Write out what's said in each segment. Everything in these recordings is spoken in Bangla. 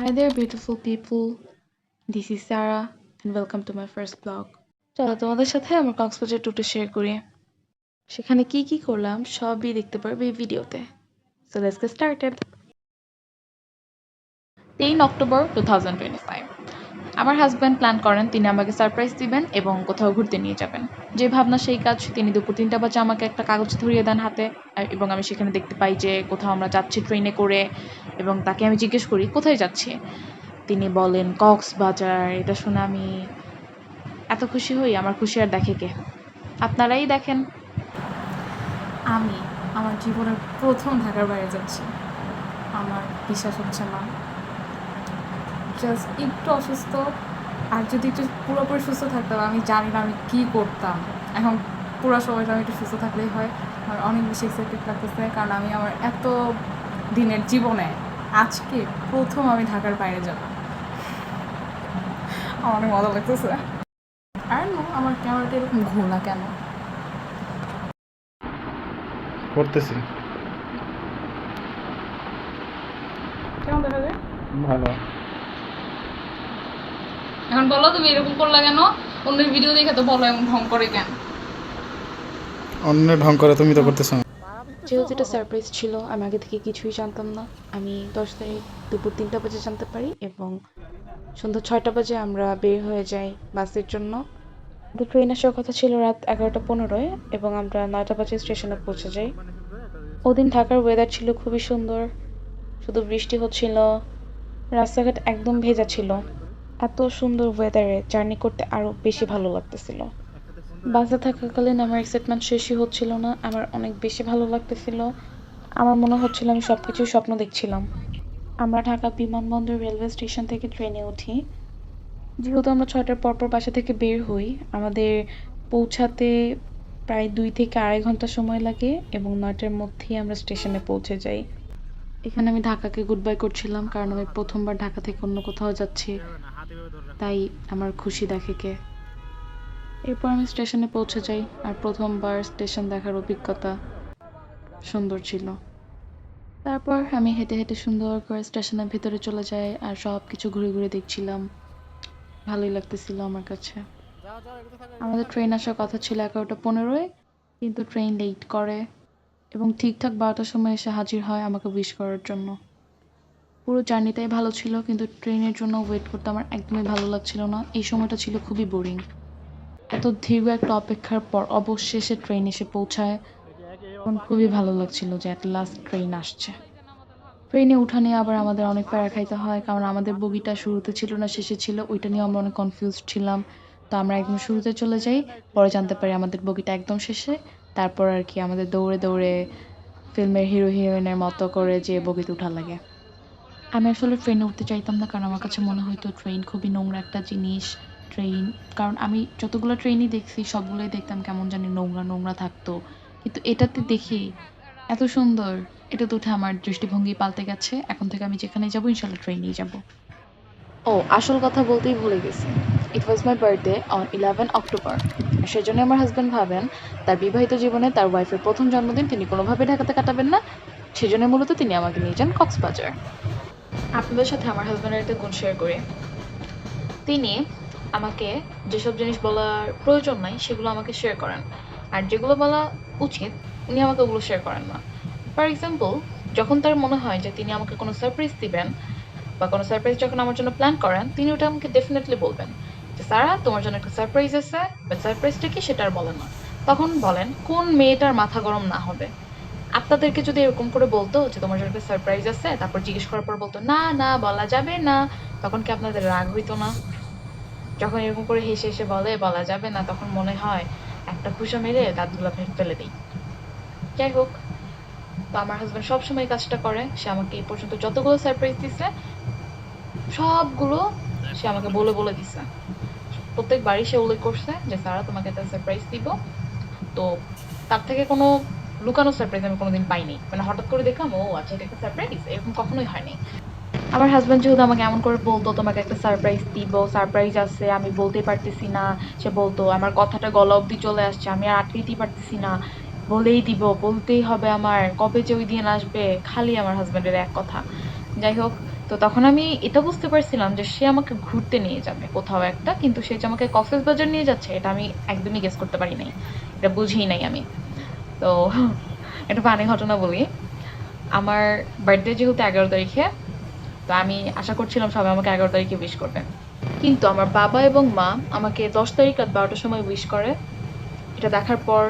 Hi there, beautiful people. This is Sarah, and welcome to my first vlog. চলো তোমাদের সাথে আমার কক্সবাজার ট্যুরটা শেয়ার করি। সেখানে কি কি করলাম সবই দেখতে পারবে এই ভিডিওতে। So let's get started. 3 October 2025 আমার হাজব্যান্ড প্ল্যান করেন তিনি আমাকে সারপ্রাইজ দিবেন এবং কোথাও ঘুরতে নিয়ে যাবেন। যে ভাবনা সেই কাজ। তিনি দুপুর 3টা বাজে আমাকে একটা কাগজ ধরিয়ে দেন হাতে এবং আমি সেখানে দেখতে পাই যে কোথাও আমরা যাচ্ছি ট্রেনে করে এবং তাকে আমি জিজ্ঞেস করি কোথায় যাচ্ছি। তিনি বলেন কক্সবাজার। এটা শুনে আমি এত খুশি হই, আমার খুশি আর দেখে কে? আপনারাই দেখেন। আমি আমার জীবনের প্রথম ঢাকার বাইরে যাচ্ছি। আমার বিশ্বাস হচ্ছে না। জাস্ট একটু অসুস্থ, আর যদি একটু পুরোপুরি সুস্থ থাকতাম আমি জানি না আমি কী করতাম। এখন পুরো সময়টা আমি একটু সুস্থ থাকলেই হয়। আমার অনেক বেশি এক্সাইটেড লাগতেছে, কারণ আমি আমার এত দিনের জীবনে আজকে প্রথম আমি ঢাকার বাইরে যাব। আমার অনেক মজা লাগতেছে। আর না, আমার ক্যামেরাটা এরকম ঘোলা কেন? করতেছি কেমন দেখা যায়? ভালো। এখন বলো তুমি এরকম করলা কেন? অন্যের ভিডিও দেখে তো বলো এমন ঢং করে কেন? অন্য ঢং করে তুমি তো করতেছো না। যেহেতু এটা সারপ্রাইজ ছিল, আমি আগে থেকে কিছুই জানতাম না। আমি 10 তারিখ দুপুর 3টা বাজে জানতে পারি এবং সন্ধ্যা 6টা বাজে আমরা বের হয়ে যাই বাসের জন্য। আমাদের ট্রেন আসার কথা ছিল রাত 11টা 15-এ এবং আমরা 9টা বাজে স্টেশনে পৌঁছে যাই। ওদিন ঢাকার ওয়েদার ছিল খুবই সুন্দর, শুধু বৃষ্টি হচ্ছিল, রাস্তাঘাট একদম ভেজা ছিল। এত সুন্দর ওয়েদারে জার্নি করতে আরো বেশি ভালো লাগতেছিল। বাসে থাকাকালীন আমার এক্সাইটমেন্ট শেষই হচ্ছিল না, আমার অনেক বেশি ভালো লাগতেছিল। আমার মনে হচ্ছিল আমি সবকিছুই স্বপ্ন দেখছিলাম। আমরা ঢাকা বিমানবন্দর রেলওয়ে স্টেশন থেকে ট্রেনে উঠি। যেহেতু আমরা 6টার পরপর বাসা থেকে বের হই, আমাদের পৌঁছাতে প্রায় 2 থেকে 2.5 ঘন্টা সময় লাগে এবং 9টার মধ্যেই আমরা স্টেশনে পৌঁছে যাই। এখানে আমি ঢাকাকে গুড বাই করছিলাম, কারণ আমি প্রথমবার ঢাকা থেকে অন্য কোথাও যাচ্ছি, তাই আমার খুশি দেখে কে। এরপর আমি স্টেশনে পৌঁছে যাই, আর প্রথমবার স্টেশন দেখার অভিজ্ঞতা সুন্দর ছিল। তারপর আমি হেঁটে হেঁটে সুন্দর করে স্টেশনের ভিতরে চলে যাই আর সব কিছু ঘুরে ঘুরে দেখছিলাম। ভালোই লাগতেছিল আমার কাছে। আমাদের ট্রেন আসার কথা ছিল 11টা 15-এ, কিন্তু ট্রেন লেট করে এবং ঠিকঠাক 12টার সময় এসে হাজির হয় আমাকে উইশ করার জন্য। পুরো জার্নিটাই ভালো ছিল, কিন্তু ট্রেনের জন্য ওয়েট করতে আমার একদমই ভালো লাগছিল না। এই সময়টা ছিল খুবই বোরিং। এত দীর্ঘ একটা অপেক্ষার পর অবশেষে ট্রেন এসে পৌঁছায়। তখন খুবই ভালো লাগছিল যে অ্যাট লাস্ট ট্রেন আসছে। ট্রেনে উঠা নিয়ে আবার আমাদের অনেক প্যারা খাইতে হয়, কারণ আমাদের বগিটা শুরুতে ছিল না শেষে ছিল, ওইটা নিয়ে আমরা অনেক কনফিউজড ছিলাম। তো আমরা একদম শুরুতে চলে যাই, পরে জানতে পারি আমাদের বগিটা একদম শেষে। তারপর আর কি আমাদের দৌড়ে দৌড়ে ফিল্মের হিরো হিরোইনের মতো করে যে বগিতে উঠা লাগে। আমি আসলে ট্রেনে উঠতে চাইতাম না, কারণ আমার কাছে মনে হইতো ট্রেন খুবই নোংরা একটা জিনিস। ট্রেন, কারণ আমি যতগুলো ট্রেনই দেখছি সবগুলোই দেখতাম কেমন জানি নোংরা নোংরা থাকতো, কিন্তু এটাতে দেখি এত সুন্দর। এটাতে উঠে আমার দৃষ্টিভঙ্গি পাল্টে গেছে। এখন থেকে আমি যেখানে যাবো ইনশাল্লাহ ট্রেনেই যাব। ও, আসল কথা বলতেই ভুলে গেছি। ইট ওয়াজ মাই বার্থডে অন 11 অক্টোবর। সেজন্য আমার হাজব্যান্ড ভাবেন তার বিবাহিত জীবনে তার ওয়াইফের প্রথম জন্মদিন তিনি কোনোভাবে ঢাকাতে কাটাবেন না। সেজন্য মূলত তিনি আমাকে নিয়ে যান কক্সবাজার। আপনাদের সাথে আমার হাজব্যান্ডের একটা গুণ শেয়ার করি। তিনি আমাকে যেসব জিনিস বলার প্রয়োজন নাই সেগুলো আমাকে শেয়ার করেন, আর যেগুলো বলা উচিত উনি আমাকে ওগুলো শেয়ার করেন না। ফর এক্সাম্পল, যখন তার মনে হয় যে তিনি আমাকে কোনো সারপ্রাইজ দিবেন বা কোনো সারপ্রাইজ যখন আমার জন্য প্ল্যান করেন, তিনি ওটা আমাকে ডেফিনেটলি বলবেন যে সারা তোমার জন্য একটা সারপ্রাইজ আছে, বাট সারপ্রাইজটা কি সেটা আর বলেন না। তখন বলেন কোন মেয়েটার মাথা গরম না হবে? আপনাদেরকে যদি এরকম করে বলতো যে তোমার জন্য একটা সারপ্রাইজ আছে, তারপর জিজ্ঞেস করার পর বলতো না না বলা যাবে না, তখন কি আপনাদের রাগ হইতো না? যখন এরকম করে হেসে হেসে বলে বলা যাবে না, তখন মনে হয় একটা ঘুষা মেরে দাঁতগুলো ফেলে দিই। যাই হোক, তো আমার হাজব্যান্ড সবসময় কাজটা করে। সে আমাকে এই পর্যন্ত যতগুলো সারপ্রাইজ দিছে সবগুলো সে আমাকে বলে বলে দিছে। প্রত্যেকবারই সে উল্লেখ করছে যে সারা তোমাকে একটা সারপ্রাইজ দিব। তো তার থেকে কোনো লুকানো সারপ্রাইজ আমি কোনোদিন পাইনি। মানে হঠাৎ করে দেখলাম ও আচ্ছা এটা একটা সারপ্রাইজ, এরকম কখনোই হয়নি। আমার হাজব্যান্ড যেহেতু আমাকে এমন করে বলতো তোমাকে একটা সারপ্রাইজ দিব, সারপ্রাইজ আছে আমি বলতেই পারতেছি না, সে বলতো আমার কথাটা গলা অবধি চলে আসছে, আমি আর আটকাইতেই পারতেছি না, বলেই দিব, বলতেই হবে আমার, কবে যে ওই দিন আসবে, খালি আমার হাজব্যান্ডের এক কথা। যাই হোক, তো তখন আমি এটা বুঝতে পারছিলাম যে সে আমাকে ঘুরতে নিয়ে যাবে কোথাও একটা, কিন্তু সে যে আমাকে কক্সবাজার নিয়ে যাচ্ছে এটা আমি একদমই গেস করতে পারি নাই, এটা বুঝিই নাই আমি। তো একটা ফানি ঘটনা বলি। আমার বার্থডে যেহেতু 11 তারিখে, তো আমি আশা করছিলাম সবাই আমাকে 11 তারিখে উইশ করবে, কিন্তু আমার বাবা এবং মা আমাকে 10 তারিখ রাত 12টার সময় উইশ করে। এটা দেখার পর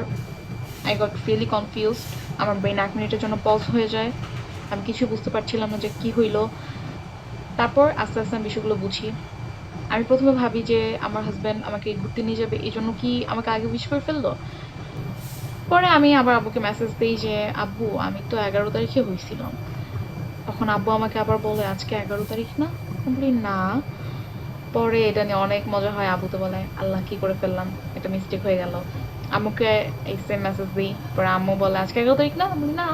আই গট রিয়েলি কনফিউজড। আমার ব্রেন 1 মিনিটের জন্য পজ হয়ে যায়, আমি কিছু বুঝতে পারছিলাম না যে কি হইলো। তারপর আস্তে আস্তে আমি বিষয়গুলো বুঝি। আমি প্রথমে ভাবি যে আমার হাজব্যান্ড আমাকে ঘুরতে নিয়ে যাবে, এই জন্য কি আমাকে আগে উইশ করে ফেললো। পরে আমি আবার আব্বুকে মেসেজ দিই যে আব্বু আমি তো 11 তারিখে হয়েছিলাম। তখন আব্বু আমাকে আবার বলে আজকে 11 তারিখ না। আমি বলি না। পরে এটা নিয়ে অনেক মজা হয়, আব্বু তো বলে আল্লাহ কি করে ফেললাম, এটা মিস্টেক হয়ে গেল। আম্মুকে এই সেম মেসেজ দিই, পরে আম্মু বলে আজকে 11 তারিখ না। আমি বলি না।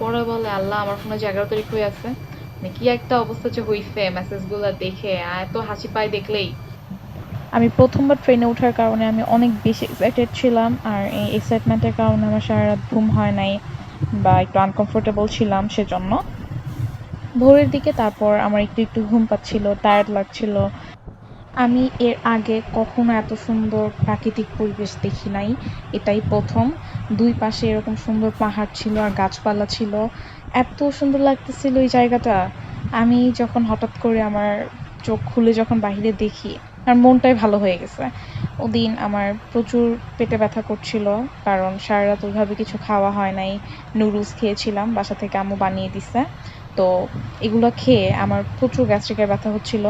পরে বলে আল্লাহ আমার ফোনে যে 11 তারিখ হয়ে আছে, মানে কি একটা অবস্থা যে হইছে মেসেজগুলো দেখে, আর এত হাসি পায় দেখলেই। আমি প্রথমবার ট্রেনে ওঠার কারণে আমি অনেক বেশি এক্সাইটেড ছিলাম, আর এই এক্সাইটমেন্টের কারণে আমার সারা রাত ঘুম হয় নাই বা একটু আনকমফোর্টেবল ছিলাম সেজন্য। ভোরের দিকে তারপর আমার একটু একটু ঘুম পাচ্ছিল, টায়ার্ড লাগছিল। আমি এর আগে কখনো এত সুন্দর প্রাকৃতিক পরিবেশ দেখি নাই, এটাই প্রথম। দুই পাশে এরকম সুন্দর পাহাড় ছিল আর গাছপালা ছিল, এত সুন্দর লাগতেছিল এই জায়গাটা। আমি যখন হঠাৎ করে আমার চোখ খুলে যখন বাইরে দেখি, আমার মনটাই ভালো হয়ে গেছে। ওদিন আমার প্রচুর পেটে ব্যথা করছিল, কারণ সারা রাত ওইভাবে কিছু খাওয়া হয় নাই। নুডলস খেয়েছিলাম, বাসা থেকে আম্মু বানিয়ে দিছে। তো এগুলো খেয়ে আমার প্রচুর গ্যাস্ট্রিকের ব্যথা হচ্ছিল,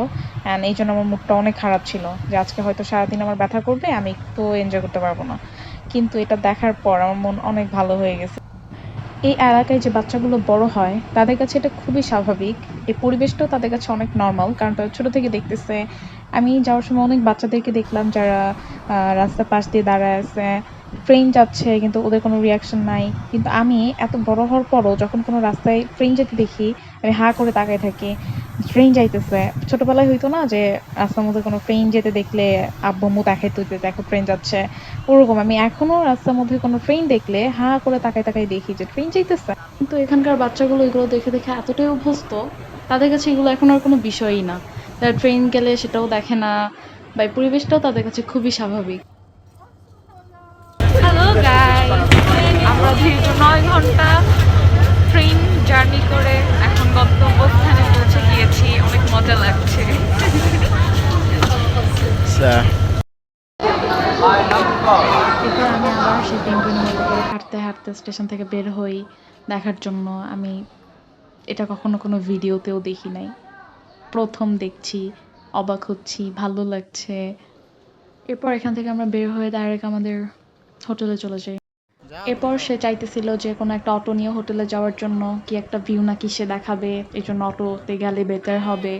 অ্যান্ড এই জন্য আমার মুডটা অনেক খারাপ ছিল যে আজকে হয়তো সারাদিন আমার ব্যথা করবে, আমি একটু এনজয় করতে পারবো না। কিন্তু এটা দেখার পর আমার মন অনেক ভালো হয়ে গেছে। এই এলাকায় যে বাচ্চাগুলো বড় হয় তাদের কাছে এটা খুবই স্বাভাবিক। এই পরিবেশটাও তাদের কাছে অনেক নর্মাল, কারণ তারা ছোট থেকে দেখতেছে। আমি যাওয়ার সময় অনেক বাচ্চাদেরকে দেখলাম যারা রাস্তার পাশ দিয়ে দাঁড়ায় আছে, ট্রেন যাচ্ছে কিন্তু ওদের কোনো রিয়াকশন নাই। কিন্তু আমি এত বড় হওয়ার পরও যখন কোনো রাস্তায় ট্রেন যেতে দেখি, আমি হাঁ করে তাকায় থাকি। ট্রেন যাইতেছে, ছোটবেলায় হইতো না যে রাস্তার মধ্যে কোনো ট্রেন যেতে দেখলে আব্বু আম্মু দেখাইতো যে দেখো ট্রেন যাচ্ছে, ওরকম আমি এখনো রাস্তার মধ্যে কোনো ট্রেন দেখলে হাঁ করে তাকায় তাকায় দেখি যে ট্রেন যাইতেছে। কিন্তু এখানকার বাচ্চাগুলো এগুলো দেখে দেখে এতটাই অভ্যস্ত, তাদের কাছে এগুলো এখন আর কোনো বিষয়ই না। তারা ট্রেন গেলে সেটাও দেখে না, বা এই পরিবেশটাও তাদের কাছে খুবই স্বাভাবিক। হ্যালো গাইস, আমরা দীর্ঘ 9 ঘন্টা ট্রেন জার্নি করে এখন গন্তব্যস্থানে পৌঁছে গিয়েছি, অনেক মজা লাগছে। আচ্ছা, এরপর আমি আবার সেই পেঙ্গুইনের মতো করে হাঁটতে হাঁটতে স্টেশন থেকে বের হই দেখার জন্য। আমি এটা কখনো কোনো ভিডিওতেও দেখি নাই, প্রথম দেখছি, অবাক হচ্ছি, ভালো লাগছে। এরপর এখান থেকে আমরা বের হয়ে ডাইরেক্ট আমাদের হোটেলে চলে যাই। এরপর সে চাইতেছিল যে কোনো একটা অটো নিয়ে হোটেলে যাওয়ার জন্য, কি একটা ভিউ নাকি সে দেখাবে, এই জন্য অটোতে গেলে বেটার হবে।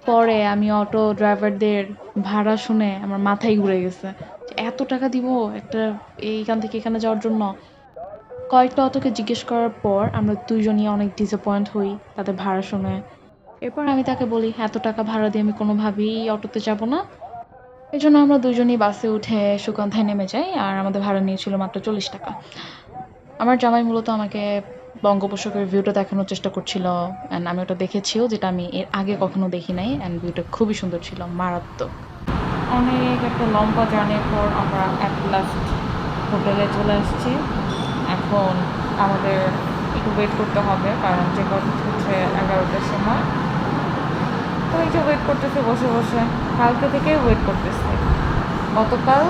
পরে আমি অটো ড্রাইভারদের ভাড়া শুনে আমার মাথাই ঘুরে গেছে যে এত টাকা দিব একটা এইখান থেকে এখানে যাওয়ার জন্য। কয়েকটা অটোকে জিজ্ঞেস করার পর আমরা দুইজনই অনেক ডিসঅ্যাপয়েন্ট হই তাদের ভাড়া শুনে। এরপর আমি তাকে বলি এত টাকা ভাড়া দিয়ে আমি কোনোভাবেই অটোতে যাব না। এই জন্য আমরা দুজনই বাসে উঠে সুগন্ধায় নেমে যাই, আর আমাদের ভাড়া নিয়েছিল মাত্র 40 টাকা। আমার জামাই মূলত আমাকে বঙ্গোপসাগরের ভিউটা দেখানোর চেষ্টা করছিল, অ্যান্ড আমি ওটা দেখেছিও, যেটা আমি এর আগে কখনো দেখি নাই, অ্যান্ড ভিউটা খুবই সুন্দর ছিল, মারাত্মক। অনেক একটা লম্বা জার্নির পর আমরা অ্যাট লাস্ট হোটেলে চলে আসছি। এখন আমাদের একটু ওয়েট করতে হবে, কারণ চেক আউট হচ্ছে 11টার সময়। তো এই যে ওয়েট করতেছি বসে বসে, কালকে থেকে ওয়েট করতেছি। গতকাল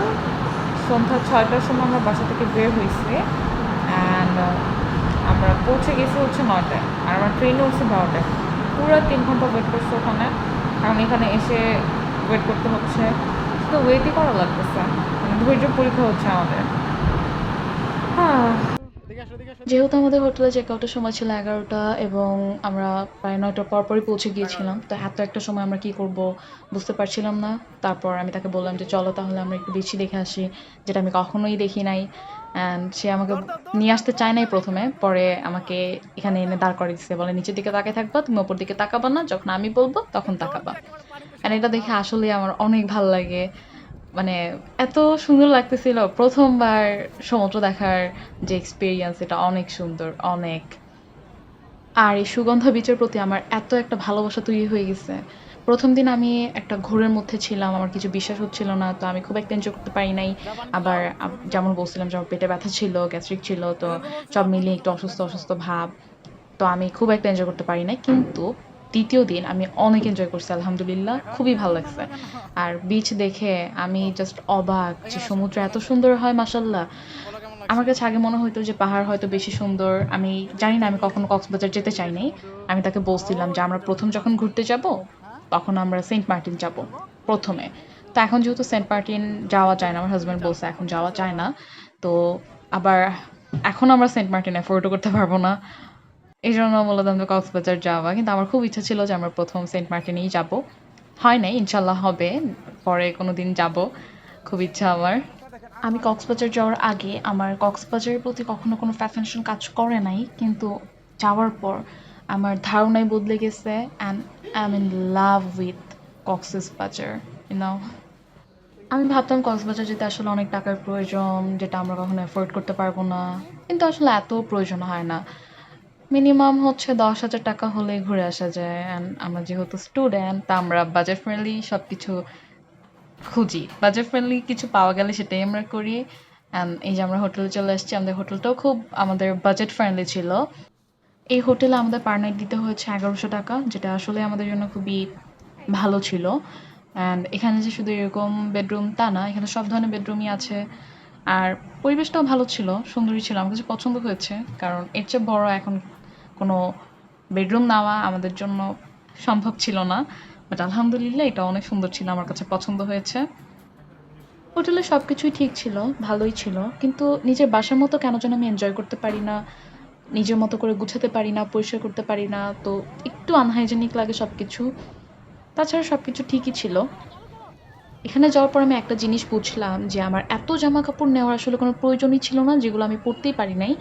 সন্ধ্যা 6টার সময় আমরা বাসা থেকে বের হয়েছি, অ্যান্ড আমরা পৌঁছে গেছি হচ্ছে 9টায়, আর আমার ট্রেনে উঠছে 12টায়। পুরো 3 ঘন্টা ওয়েট করছি ওখানে, কারণ এখানে এসে ওয়েট করতে হচ্ছে, শুধু ওয়েটই করা লাগতেছে, মানে ধৈর্য পরীক্ষা হচ্ছে আমাদের। হ্যাঁ, যেহেতু আমাদের হোটেলে চেক আউটের সময় ছিল 11টা, এবং আমরা প্রায় 9টার পরপরই পৌঁছে গিয়েছিলাম, তো এত একটা সময় আমরা কি করব বুঝতে পারছিলাম না। তারপর আমি তাকে বললাম যে চলো তাহলে আমরা একটু বেশি দেখে আসি, যেটা আমি কখনোই দেখি নাই। অ্যান্ড সে আমাকে নিয়ে আসতে চায় নাই প্রথমে, পরে আমাকে এখানে এনে দাঁড় করিয়ে দিচ্ছে, বলে নিচের দিকে তাকায় থাকবা, তুমি ওপর দিকে তাকাবা না, যখন আমি বলবো তখন তাকাবা। অ্যান্ড এটা দেখে আসলে আমার অনেক ভালো লাগে, মানে এত সুন্দর লাগতেছিল প্রথমবার সমুদ্র দেখার যে এক্সপিরিয়েন্স, এটা অনেক সুন্দর, অনেক। আর এই সুগন্ধা বিচের প্রতি আমার এত একটা ভালোবাসা তৈরি হয়ে গেছে। প্রথম দিন আমি একটা ঘোরের মধ্যে ছিলাম, আমার কিছু বিশ্বাস হচ্ছিল না, তো আমি খুব একটা এনজয় করতে পারি নাই। আবার যেমন বলছিলাম যে আমার পেটে ব্যথা ছিল, গ্যাস্ট্রিক ছিল, তো সব মিলিয়ে একটু অসুস্থ অসুস্থ ভাব। তো আমি খুব একটা এনজয় করতে পারি নাই, কিন্তু দ্বিতীয় দিন আমি অনেক এনজয় করছি আলহামদুলিল্লাহ, খুবই ভালো লাগছে। আর বিচ দেখে আমি জাস্ট অবাক যে সমুদ্র এত সুন্দর হয় মাসাল্লাহ। আমার কাছে আগে মনে হতো যে পাহাড় হয়তো বেশি সুন্দর। আমি জানি না, আমি কখনো কক্সবাজার যেতে চাই নাই। আমি তাকে বলছিলাম যে আমরা প্রথম যখন ঘুরতে যাব তখন আমরা সেন্ট মার্টিন যাব প্রথমে। তো এখন যেহেতু সেন্ট মার্টিন যাওয়া যায় না, আমার হাজব্যান্ড বলছে এখন যাওয়া যায় না, তো আবার এখন আমরা সেন্ট মার্টিন অ্যাফোর্ডও করতে পারবো না। এই জন্য মূলত আমরা কক্সবাজার যাওয়া, কিন্তু আমার খুব ইচ্ছা ছিল যে আমরা প্রথম সেন্ট মার্টিনেই যাব। হয় নাই, ইনশাল্লাহ হবে, পরে কোনো দিন যাব, খুব ইচ্ছা আমার। আমি কক্সবাজার যাওয়ার আগে আমার কক্সবাজারের প্রতি কখনো কোনো ফ্যাশনেশন কাজ করে নাই, কিন্তু যাওয়ার পর আমার ধারণাই বদলে গেছে and I am in love with Cox's Bazar, you know. আমি ভাবতাম কক্সবাজার যেতে আসলে অনেক টাকার প্রয়োজন, যেটা আমরা কখনো অ্যাফোর্ড করতে পারবো না, কিন্তু আসলে এত প্রয়োজন হয় না। মিনিমাম হচ্ছে 10,000 টাকা হলেই ঘুরে আসা যায়, অ্যান্ড আমরা যেহেতু স্টুডেন্ট তা আমরা বাজেট ফ্রেন্ডলি সব কিছু খুঁজি, বাজেট ফ্রেন্ডলি কিছু পাওয়া গেলে সেটাই আমরা করি। অ্যান্ড এই যে আমরা হোটেলে চলে আসছি, আমাদের হোটেলটাও খুব আমাদের বাজেট ফ্রেন্ডলি ছিল। এই হোটেলে আমাদের পার নাইট দিতে হয়েছে 1100 টাকা, যেটা আসলে আমাদের জন্য খুবই ভালো ছিল। অ্যান্ড এখানে যে শুধু এরকম বেডরুম তা না, এখানে সব ধরনের বেডরুমই আছে। আর পরিবেশটাও ভালো ছিল, সুন্দরই ছিল, আমার কাছে পছন্দ হয়েছে, কারণ এর চেয়ে বড় এখন কোনো বেডরুম নেওয়া আমাদের জন্য সম্ভব ছিল না। বাট আলহামদুলিল্লাহ এটা অনেক সুন্দর ছিল, আমার কাছে পছন্দ হয়েছে। হোটেলে সব কিছুই ঠিক ছিল, ভালোই ছিল, কিন্তু নিজের বাসার মতো কেন যেন আমি এনজয় করতে পারি না, নিজের মতো করে গুছাতে পারি না, পরিষ্কার করতে পারি না, তো একটু আনহাইজেনিক লাগে সব কিছু। তাছাড়া সব কিছু ঠিকই ছিল। এখানে যাওয়ার পর আমি একটা জিনিস বুঝলাম যে আমার এত জামা কাপড় নেওয়ার আসলে কোনো প্রয়োজনই ছিল না, যেগুলো আমি পরতেই পারি নাই।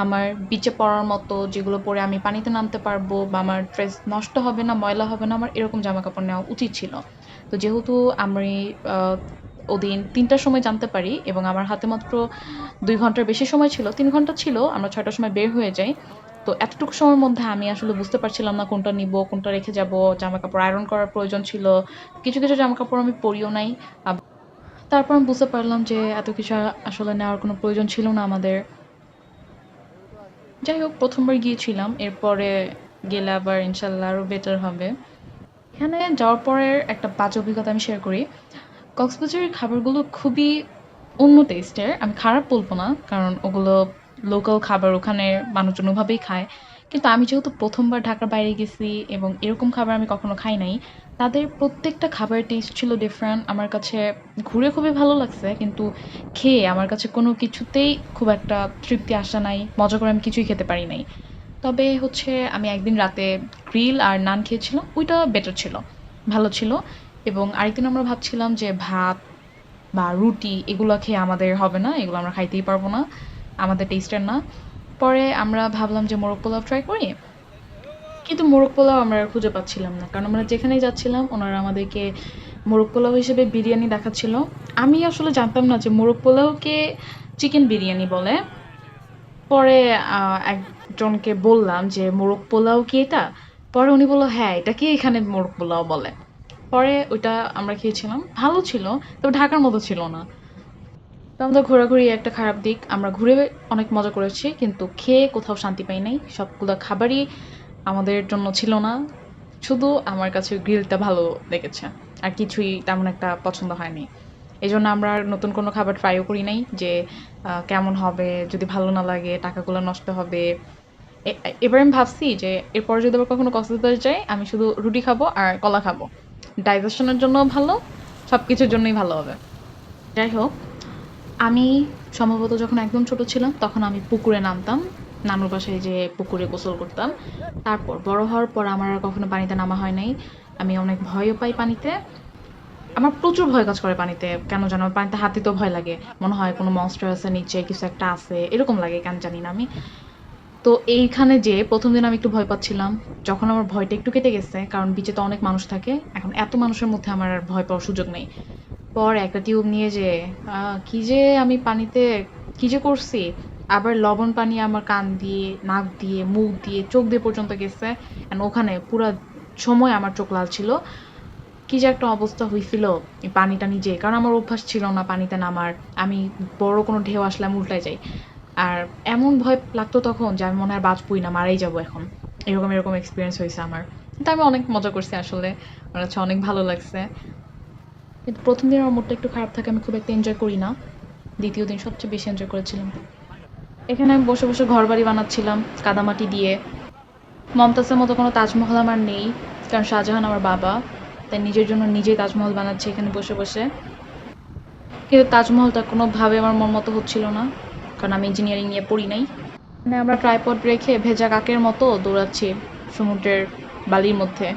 আমার বিচে পরার মতো, যেগুলো পরে আমি পানিতে নামতে পারবো বা আমার ড্রেস নষ্ট হবে না, ময়লা হবে না, আমার এরকম জামা কাপড় নেওয়া উচিত ছিল। তো যেহেতু আমি আহ, ওদিন 3টার সময় জানতে পারি এবং আমার হাতে মাত্র 2 ঘন্টার বেশি সময় ছিল, 3 ঘন্টা ছিল, আমরা 6টার সময় বের হয়ে যাই। তো এতটুকু সময়ের মধ্যে আমি আসলে বুঝতে পারছিলাম না কোনটা নিব, কোনটা রেখে যাব। জামা কাপড় আয়রন করার প্রয়োজন ছিল, কিছু কিছু জামা কাপড় আমি পরিও নাই। তারপর আমি বুঝতে পারলাম যে এত কিছু আসলে নেওয়ার কোনো প্রয়োজন ছিল না আমাদের। যাই হোক, প্রথমবার গিয়েছিলাম, এরপরে গেলে আবার ইনশাল্লাহ আরও বেটার হবে। এখানে যাওয়ার পরের একটা বাজে অভিজ্ঞতা আমি শেয়ার করি। কক্সবাজারের খাবারগুলো খুবই অন্য টেস্টের, আমি খারাপ বলবো না, কারণ ওগুলো লোকাল খাবার, ওখানে মানুষজন ওভাবেই খায়। কিন্তু আমি যেহেতু প্রথমবার ঢাকার বাইরে গেছি এবং এরকম খাবার আমি কখনো খাই নাই, তাদের প্রত্যেকটা খাবারের টেস্ট ছিল ডিফারেন্ট। আমার কাছে ঘুরে খুবই ভালো লাগছে, কিন্তু খেয়ে আমার কাছে কোনো কিছুতেই খুব একটা তৃপ্তি আসা নাই, মজা করে আমি কিছুই খেতে পারি নাই। তবে হচ্ছে আমি একদিন রাতে গ্রিল আর নান খেয়েছিলাম, ওইটা বেটার ছিল, ভালো ছিল। এবং আরেকদিন আমরা ভাবছিলাম যে ভাত বা রুটি এগুলো খেয়ে আমাদের হবে না, এগুলো আমরা খাইতেই পারবো না, আমাদের টেস্টের না। পরে আমরা ভাবলাম যে মোরগ পোলাও ট্রাই করি, কিন্তু মোরগ পোলাও আমরা আর খুঁজে পাচ্ছিলাম না, কারণ আমরা যেখানেই যাচ্ছিলাম ওনারা আমাদেরকে মোরগ পোলাও হিসেবে বিরিয়ানি দেখাচ্ছিল। আমি আসলে জানতাম না যে মোরগ পোলাওকে চিকেন বিরিয়ানি বলে। পরে একজনকে বললাম যে মোরগ পোলাও কি এটা? পরে উনি বলল হ্যাঁ, এটাকে এখানে মোরগ পোলাও বলে। পরে ওইটা আমরা খেয়েছিলাম, ভালো ছিল, তবে ঢাকার মতো ছিল না। তো আমাদের ঘোরাঘুরি একটা খারাপ দিক, আমরা ঘুরে অনেক মজা করেছি, কিন্তু খেয়ে কোথাও শান্তি পাই নাই। সবগুলো খাবারই আমাদের জন্য ছিল না, শুধু আমার কাছে গ্রিলটা ভালো লেগেছে, আর কিছুই তেমন একটা পছন্দ হয়নি। এই জন্য আমরা আর নতুন কোনো খাবার ট্রাইও করি নাই যে কেমন হবে, যদি ভালো না লাগে টাকাগুলো নষ্ট হবে। এবার আমি ভাবছি যে এরপরে যদি আবার কখনো কক্সবাজার যাই, আমি শুধু রুটি খাবো আর কলা খাবো, ডাইজেশনের জন্য ভালো, সব কিছুর জন্যই ভালো হবে। যাই হোক, আমি সম্ভবত যখন একদম ছোট ছিলাম তখন আমি পুকুরে নামতাম, নানুর বাসায় যে পুকুরে গোসল করতাম। তারপর বড় হওয়ার পর আমার আর কখনো পানিতে নামা হয় নাই। আমি অনেক ভয়ও পাই পানিতে, আমার প্রচুর ভয় কাজ করে পানিতে, কেন জানো, পানিতে হাত দিতেও ভয় লাগে, মনে হয় কোনো মনস্টার আছে নিচে, কিছু একটা আছে, এরকম লাগে, কেন জানি না আমি। তো এইখানে যে প্রথম দিন আমি একটু ভয় পাচ্ছিলাম, যখন আমার ভয়টা একটু কেটে গেছে, কারণ বিচে তো অনেক মানুষ থাকে, এখন এত মানুষের মধ্যে আমার আর ভয় পাওয়ার সুযোগ নেই। পর একটা টিউব নিয়ে যে কি যে আমি পানিতে কি যে করছি, আবার লবণ পানি আমার কান দিয়ে, নাক দিয়ে, মুখ দিয়ে, চোখ দিয়ে পর্যন্ত গেছে। অ্যান্ড ওখানে পুরা সময় আমার চোখ লাল ছিল। কি যে একটা অবস্থা হয়েছিল এই পানিটা নিজে, কারণ আমার অভ্যাস ছিল না পানিতে নামার। আমি বড় কোনো ঢেউ আসলে আমি উল্টায় যাই। আর এমন ভয় লাগতো তখন যে আমি মনে হয় বাঁচবই না, মারাই যাবো এখন। এরকম এক্সপিরিয়েন্স হয়েছে আমার। কিন্তু আমি অনেক মজা করছি আসলে। আমার কাছে অনেক ভালো লাগছে। কিন্তু ১ম দিন আমার মুডটা একটু খারাপ থাকে, আমি খুব একটা এনজয় করি না। ২য় দিন সবচেয়ে বেশি এনজয় করেছিলাম। এখানে আমি বসে, বসে ঘরবাড়ি বানাচ্ছিলাম কাদামাটি দিয়ে। মমতাজের মতো কোনো তাজমহল আমার নেই, কারণ শাহজাহান আমার বাবা। তাই নিজের জন্য নিজেই তাজমহল বানাচ্ছি এখানে বসে, বসে। কিন্তু তাজমহলটা কোনোভাবে আমার মন মতো হচ্ছিল না, কারণ আমি ইঞ্জিনিয়ারিং নিয়ে পড়ি নাই। মানে আমরা ট্রাইপড রেখে ভেজা কাকের মতো দৌড়াচ্ছি সমুদ্রের বালির মধ্যে।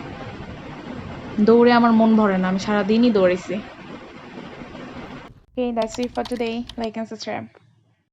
দৌড়ে আমার মন ভরে না, আমি সারাদিনই দৌড়েছি। Okay, that's it for today. Like and subscribe.